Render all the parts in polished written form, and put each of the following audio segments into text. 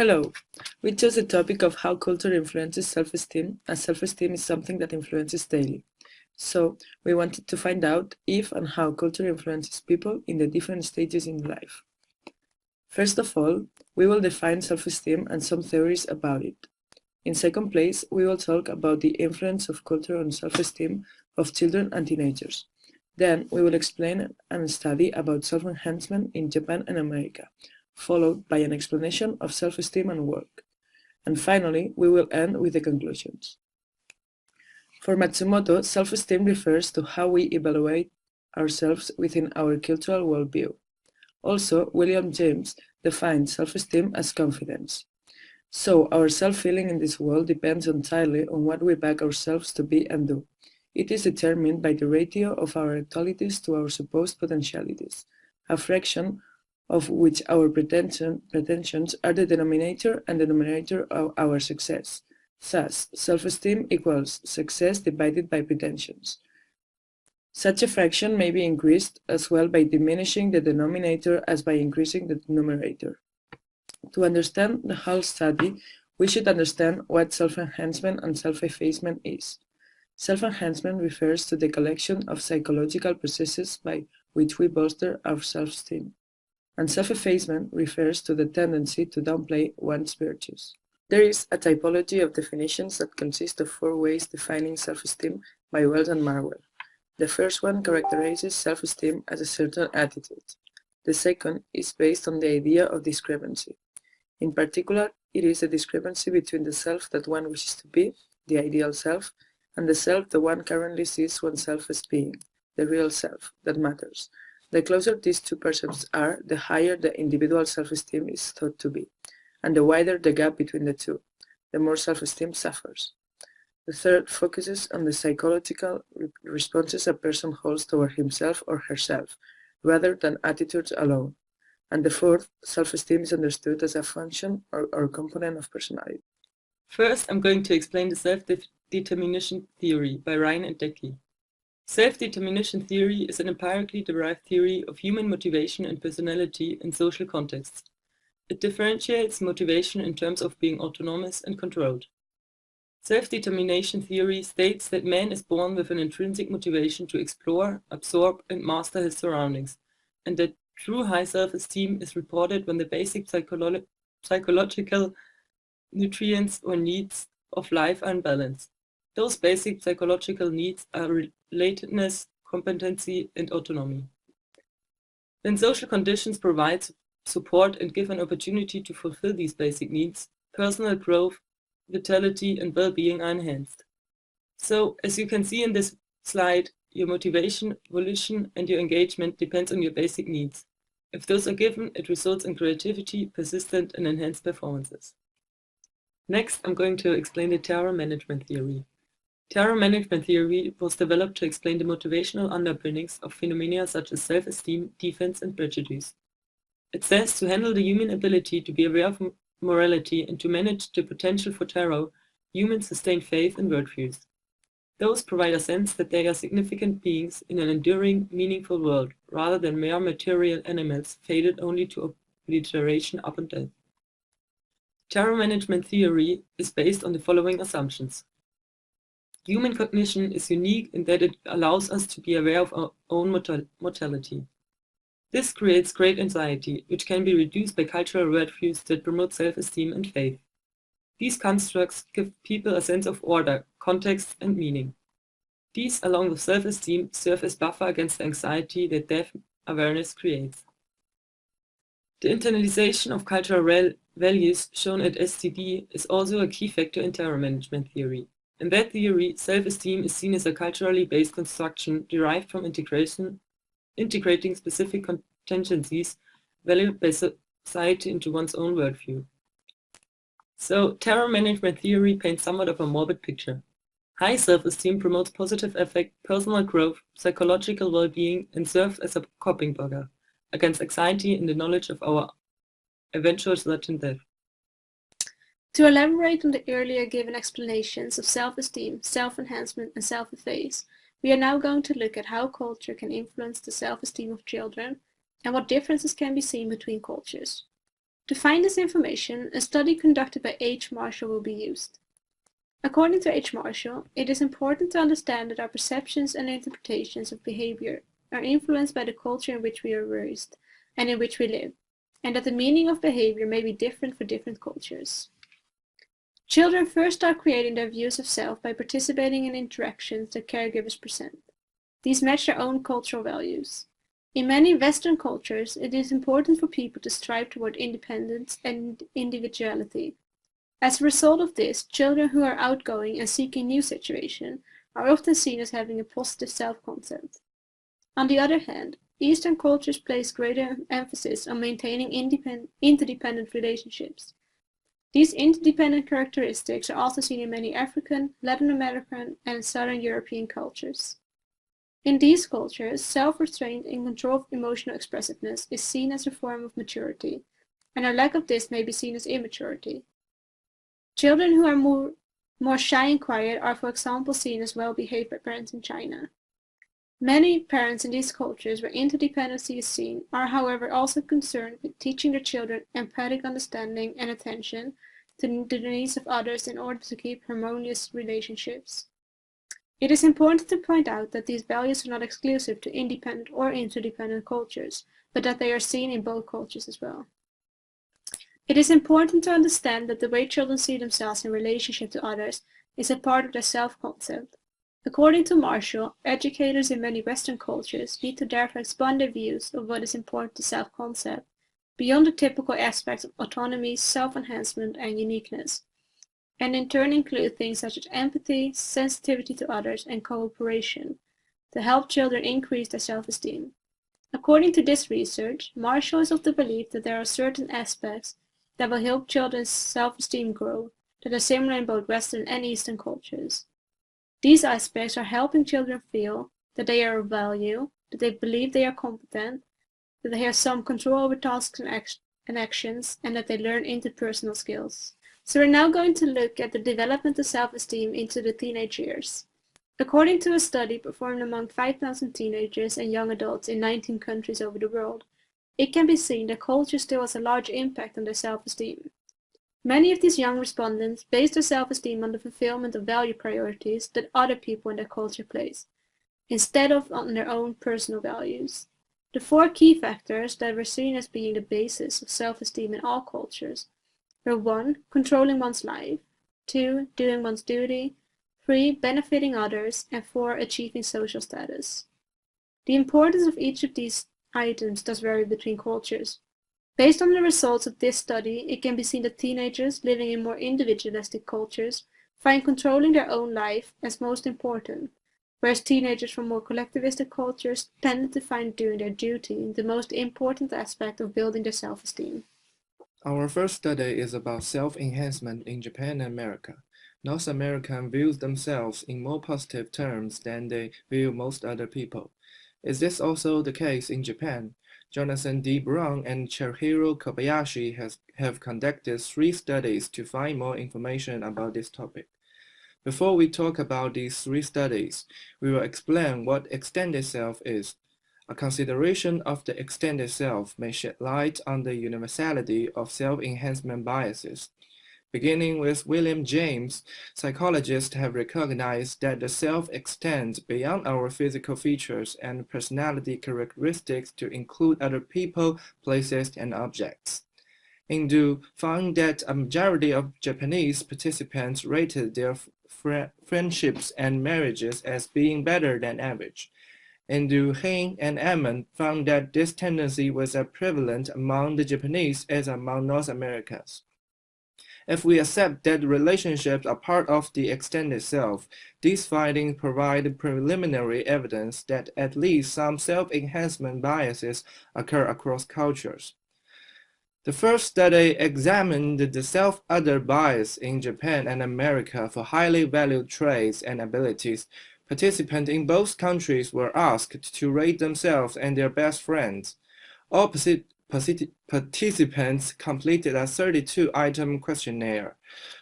Hello. We chose the topic of how culture influences self-esteem, as self-esteem is something that influences daily. So, we wanted to find out if and how culture influences people in the different stages in life. First of all, we will define self-esteem and some theories about it. In second place, we will talk about the influence of culture on self-esteem of children and teenagers. Then, we will explain and study about self-enhancement in Japan and America, followed by an explanation of self-esteem and work. And finally, we will end with the conclusions. For Matsumoto, self-esteem refers to how we evaluate ourselves within our cultural worldview. Also, William James defines self-esteem as confidence. So, our self-feeling in this world depends entirely on what we back ourselves to be and do. It is determined by the ratio of our actualities to our supposed potentialities, a fraction of which our pretensions are the denominator and the numerator of our success. Thus, self-esteem equals success divided by pretensions. Such a fraction may be increased as well by diminishing the denominator as by increasing the numerator. To understand the whole study, we should understand what self-enhancement and self-effacement is. Self-enhancement refers to the collection of psychological processes by which we bolster our self-esteem, and self-effacement refers to the tendency to downplay one's virtues. There is a typology of definitions that consists of 4 ways defining self-esteem by Wells and Marwell. The first one characterizes self-esteem as a certain attitude. The second is based on the idea of discrepancy. In particular, it is the discrepancy between the self that one wishes to be, the ideal self, and the self that one currently sees oneself as being, the real self, that matters. The closer these two percepts are, the higher the individual self-esteem is thought to be, and the wider the gap between the two, the more self-esteem suffers. The third focuses on the psychological responses a person holds toward himself or herself, rather than attitudes alone. And the fourth, self-esteem is understood as a function or component of personality. First, I'm going to explain the self-determination theory by Ryan and Decky. Self-determination theory is an empirically derived theory of human motivation and personality in social contexts. It differentiates motivation in terms of being autonomous and controlled. Self-determination theory states that man is born with an intrinsic motivation to explore, absorb, and master his surroundings, and that true high self-esteem is reported when the basic psychological nutrients or needs of life are in balance. Those basic psychological needs are relatedness, competency, and autonomy. When social conditions provide support and give an opportunity to fulfill these basic needs, personal growth, vitality, and well-being are enhanced. So, as you can see in this slide, your motivation, volition, and your engagement depends on your basic needs. If those are given, it results in creativity, persistent, and enhanced performances. Next, I'm going to explain the terror management theory. Terror management theory was developed to explain the motivational underpinnings of phenomena such as self-esteem, defense, and prejudice. It says to handle the human ability to be aware of morality and to manage the potential for terror, humans sustain faith in worldviews. Those provide a sense that they are significant beings in an enduring, meaningful world, rather than mere material animals fated only to obliteration upon death. Terror management theory is based on the following assumptions. Human cognition is unique in that it allows us to be aware of our own mortality. This creates great anxiety, which can be reduced by cultural worldviews that promote self-esteem and faith. These constructs give people a sense of order, context, and meaning. These, along with self-esteem, serve as buffer against the anxiety that death awareness creates. The internalization of cultural values shown at STD is also a key factor in terror management theory. In that theory, self-esteem is seen as a culturally based construction derived from integrating specific contingencies valued by society into one's own worldview. So, terror management theory paints somewhat of a morbid picture. High self-esteem promotes positive affect, personal growth, psychological well-being, and serves as a coping blocker against anxiety and the knowledge of our eventual certain death. To elaborate on the earlier given explanations of self-esteem, self-enhancement, and self-efface, we are now going to look at how culture can influence the self-esteem of children and what differences can be seen between cultures. To find this information, a study conducted by H. Marshall will be used. According to H. Marshall, it is important to understand that our perceptions and interpretations of behavior are influenced by the culture in which we are raised and in which we live, and that the meaning of behavior may be different for different cultures. Children first start creating their views of self by participating in interactions that caregivers present. These match their own cultural values. In many Western cultures, it is important for people to strive toward independence and individuality. As a result of this, children who are outgoing and seeking new situations are often seen as having a positive self-concept. On the other hand, Eastern cultures place greater emphasis on maintaining interdependent relationships. These interdependent characteristics are also seen in many African, Latin American, and Southern European cultures. In these cultures, self-restraint and control of emotional expressiveness is seen as a form of maturity, and a lack of this may be seen as immaturity. Children who are more shy and quiet are, for example, seen as well-behaved by parents in China. Many parents in these cultures where interdependency is seen are, however, also concerned with teaching their children empathic understanding and attention to the needs of others in order to keep harmonious relationships. It is important to point out that these values are not exclusive to independent or interdependent cultures, but that they are seen in both cultures as well. It is important to understand that the way children see themselves in relationship to others is a part of their self-concept. According to Marshall, educators in many Western cultures need to therefore expand their views of what is important to self-concept, beyond the typical aspects of autonomy, self-enhancement, and uniqueness, and in turn include things such as empathy, sensitivity to others, and cooperation, to help children increase their self-esteem. According to this research, Marshall is of the belief that there are certain aspects that will help children's self-esteem grow that are similar in both Western and Eastern cultures. These aspects are helping children feel that they are of value, that they believe they are competent, that they have some control over tasks and actions, and that they learn interpersonal skills. So we're now going to look at the development of self-esteem into the teenage years. According to a study performed among 5,000 teenagers and young adults in 19 countries over the world, it can be seen that culture still has a large impact on their self-esteem. Many of these young respondents base their self-esteem on the fulfillment of value priorities that other people in their culture place, instead of on their own personal values. The four key factors that were seen as being the basis of self-esteem in all cultures were 1. Controlling one's life, 2. Doing one's duty, 3. Benefiting others, and 4. Achieving social status. The importance of each of these items does vary between cultures. Based on the results of this study, it can be seen that teenagers living in more individualistic cultures find controlling their own life as most important, whereas teenagers from more collectivistic cultures tended to find doing their duty the most important aspect of building their self-esteem. Our first study is about self-enhancement in Japan and America. North Americans view themselves in more positive terms than they view most other people. Is this also the case in Japan? Jonathan D. Brown and Chihiro Kobayashi have conducted 3 studies to find more information about this topic. Before we talk about these 3 studies, we will explain what extended self is. A consideration of the extended self may shed light on the universality of self-enhancement biases. Beginning with William James, psychologists have recognized that the self extends beyond our physical features and personality characteristics to include other people, places, and objects. Indu found that a majority of Japanese participants rated their friendships and marriages as being better than average. Indu, Hein, and Ammon found that this tendency was as prevalent among the Japanese as among North Americans. If we accept that relationships are part of the extended self, these findings provide preliminary evidence that at least some self-enhancement biases occur across cultures. The first study examined the self-other bias in Japan and America for highly valued traits and abilities. Participants in both countries were asked to rate themselves and their best friends. All participants completed a 32-item questionnaire.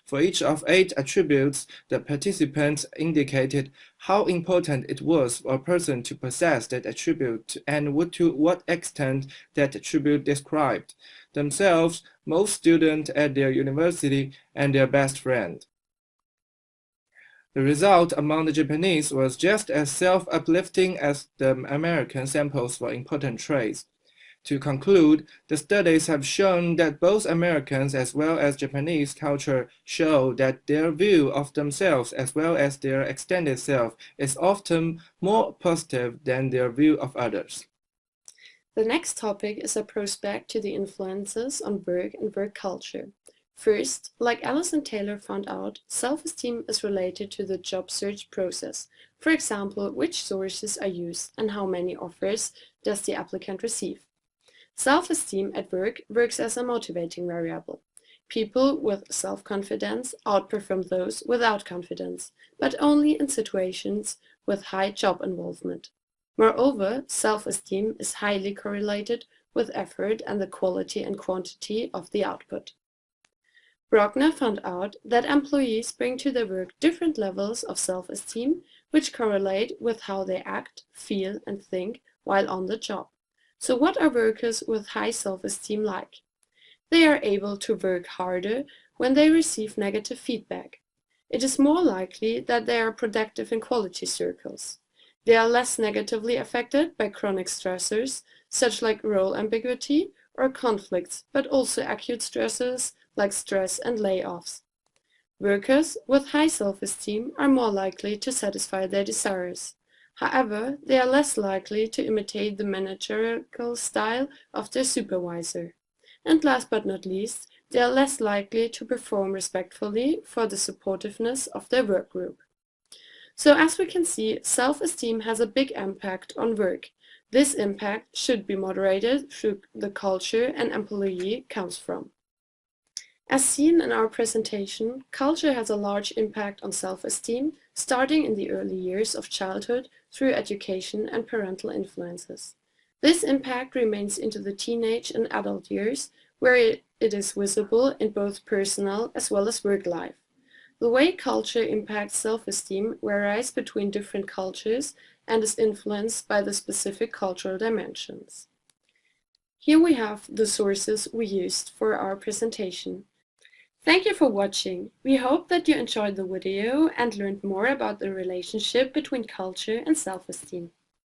For each of 8 attributes, the participants indicated how important it was for a person to possess that attribute and to what extent that attribute described themselves most students at their university, and their best friend. The result among the Japanese was just as self-uplifting as the American samples for important traits. To conclude, the studies have shown that both Americans as well as Japanese culture show that their view of themselves as well as their extended self is often more positive than their view of others. The next topic is a prospect to the influences on work and work culture. First, like Alison Taylor found out, self-esteem is related to the job search process. For example, which sources are used and how many offers does the applicant receive. Self-esteem at work works as a motivating variable. People with self-confidence outperform those without confidence, but only in situations with high job involvement. Moreover, self-esteem is highly correlated with effort and the quality and quantity of the output. Brockner found out that employees bring to their work different levels of self-esteem, which correlate with how they act, feel, and think while on the job. So what are workers with high self-esteem like? They are able to work harder when they receive negative feedback. It is more likely that they are productive in quality circles. They are less negatively affected by chronic stressors, such like role ambiguity or conflicts, but also acute stressors like stress and layoffs. Workers with high self-esteem are more likely to satisfy their desires. However, they are less likely to imitate the managerial style of their supervisor. And last but not least, they are less likely to perform respectfully for the supportiveness of their work group. So as we can see, self-esteem has a big impact on work. This impact should be moderated through the culture an employee comes from. As seen in our presentation, culture has a large impact on self-esteem, starting in the early years of childhood through education and parental influences. This impact remains into the teenage and adult years, where it is visible in both personal as well as work life. The way culture impacts self-esteem varies between different cultures and is influenced by the specific cultural dimensions. Here we have the sources we used for our presentation. Thank you for watching. We hope that you enjoyed the video and learned more about the relationship between culture and self-esteem.